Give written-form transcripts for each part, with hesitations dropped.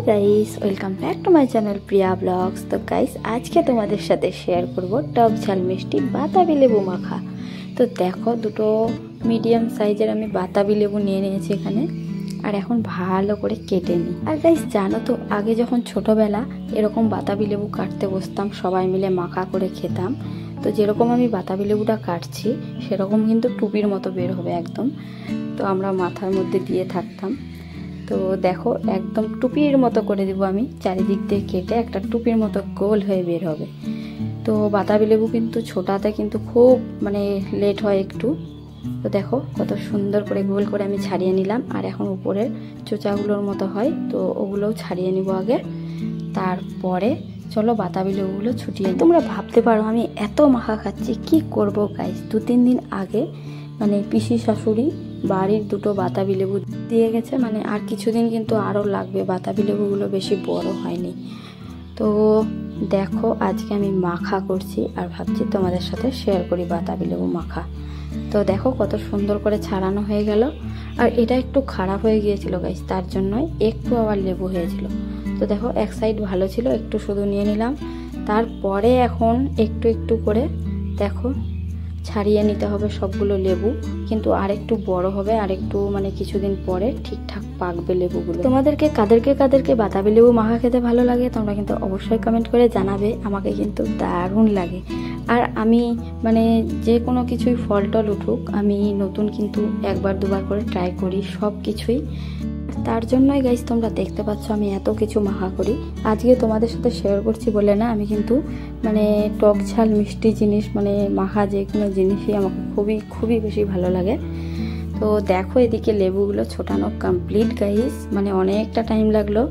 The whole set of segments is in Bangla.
Guys, welcome back to my channel Priya blogs. তো গাইস, আজকে তোমাদের সাথে শেয়ার করব টক ঝাল মিষ্টি বাতাবি লেবু মাখা। তো দেখো, দুটো মিডিয়াম সাইজের আমি বাতাবি লেবু নিয়ে নিয়েছি এখানে, আর এখন ভালো করে কেটে নিই। আর গাইস জানো তো, আগে যখন ছোটোবেলা এরকম বাতাবি লেবু কাটতে বসতাম, সবাই মিলে মাখা করে খেতাম। তো যেরকম আমি বাতাবি লেবুটা কাটছি সেরকম কিন্তু টুপির মতো বের হবে একদম। তো আমরা মাথার মধ্যে দিয়ে থাকতাম। তো দেখো, একদম টুপির মতো করে দিব আমি, চারিদিক দিয়ে কেটে একটা টুপির মতো গোল হয়ে বের হবে। তো বাতাবি লেবু কিন্তু ছোটাতে কিন্তু খুব লেট হয় একটু। তো দেখো কত সুন্দর করে গোল করে আমি ছাড়িয়ে নিলাম। আর এখন উপরের চোচাগুলোর মতো হয়, তো ওগুলোও ছাড়িয়ে নিব আগে। তারপরে চলো বাতাবি লেবুগুলো ছুটিয়ে। তোমরা ভাবতে পারো আমি এত মাখা খাচ্ছি কি করব গাইস। 2-3 দিন আগে পিসি শাশুড়ি বাড়ির দুটো বাতাবি লেবু দিয়ে গেছে, আর কিছুদিন কিন্তু আরও লাগবে, বাতাবি লেবুগুলো বেশি বড় হয়নি। তো দেখো আজকে আমি মাখা করছি আর ভাবছি তোমাদের সাথে শেয়ার করি বাতাবি লেবু মাখা। তো দেখো কত সুন্দর করে ছাড়ানো হয়ে গেল। আর এটা একটু খারাপ হয়ে গিয়েছিল গাইস, তার জন্যই একটু আবার লেবু হয়েছিল। তো দেখো এক সাইড ভালো ছিল, একটু শুধু নিয়ে নিলাম। তারপরে এখন একটু একটু করে দেখো ছাড়িয়ে নিতে হবে সবগুলো লেবু, কিন্তু আরেকটু বড় হবে, আরেকটু কিছুদিন পরে ঠিকঠাক পাকবে লেবুগুলো। তোমাদেরকে কাদেরকে বাতাবি লেবু মাখা খেতে ভালো লাগে তোমরা কিন্তু অবশ্যই কমেন্ট করে জানাবে। আমাকে কিন্তু দারুণ লাগে। আর আমি যে কোনো কিছুই ফল টল উঠুক, আমি নতুন কিন্তু 1-2বার করে ট্রাই করি সব কিছুই। তার জন্যই গাইস তোমরা দেখতে পাচ্ছ আমি এত কিছু মাখা করি। আজকে তোমাদের সাথে শেয়ার করছি বলে না, আমি কিন্তু টক ঝাল মিষ্টি জিনিস মাখা যে কোনো জিনিসই আমাকে খুবই বেশি ভালো লাগে। তো দেখো এদিকে লেবুগুলো ছোটানো কমপ্লিট গাইস, অনেকটা টাইম লাগলো।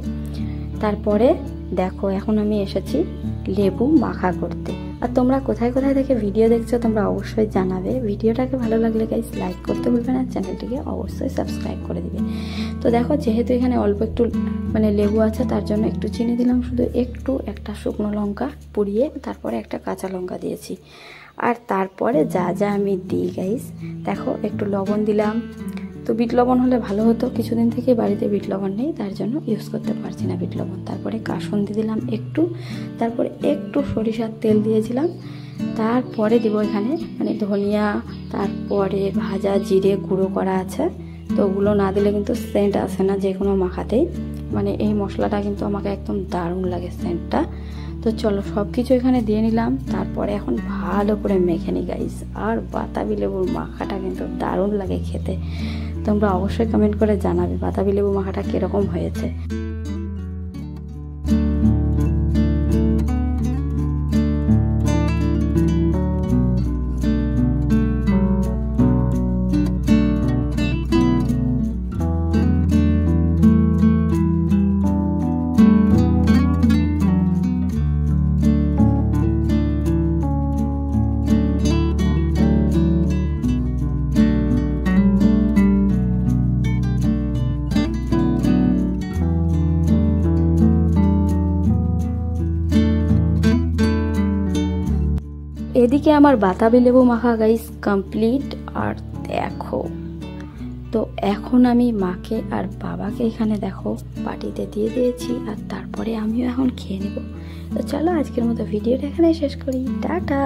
তারপরে দেখো এখন আমি এসেছি লেবু মাখা করতে। আর তোমরা কোথায় থেকে ভিডিও দেখছো তোমরা অবশ্যই জানাবে। ভিডিওটাকে ভালো লাগলে গাইস লাইক করতে ভুলবে না, চ্যানেলটিকে অবশ্যই সাবস্ক্রাইব করে দিবে। তো দেখো যেহেতু এখানে অল্প একটু লেবু আছে, তার জন্য একটু চিনি দিলাম, শুধু একটু, একটা শুকনো লঙ্কা পুড়িয়ে, তারপরে একটা কাঁচা লঙ্কা দিয়েছি। আর তারপরে যা আমি দিই গাইস, দেখো একটু লবণ দিলাম। তো বিট লবণ হলে ভালো হতো, কিছুদিন থেকে বাড়িতে বিট লবণ নেই, তার জন্য ইউজ করতে পারছি না বিট লবণ। তারপরে কাসুন্দি দিলাম একটু, তারপরে একটু সরিষার তেল দিয়েছিলাম। তারপরে দিব এখানে ধনিয়া, তারপরে ভাজা জিরে গুঁড়ো করা আছে। তো ওগুলো না দিলে কিন্তু সেন্ট আসে না যে কোনো মাখাতেই। এই মশলাটা কিন্তু আমাকে একদম দারুণ লাগে সেন্টটা। তো চলো সব কিছু এখানে দিয়ে নিলাম। তারপরে এখন ভালো করে মেখে নিই গাইস। আর বাতাবি লেবুর মাখাটা কিন্তু দারুণ লাগে খেতে। তোমরা অবশ্যই কমেন্ট করে জানাবে বাতাবি লেবু মাখাটা কিরকম হয়েছে। এদিকে আমার বাতাবি লেবু মাখা গাইস কমপ্লিট। আর দেখো, তো এখন আমি মাকে আর বাবাকে এখানে দেখো পার্টিতে দিয়ে দিয়েছি, আর তারপরে আমিও এখন খেয়ে নেব। তো চলো আজকের মতো ভিডিওটা এখানে শেষ করি, টাটা।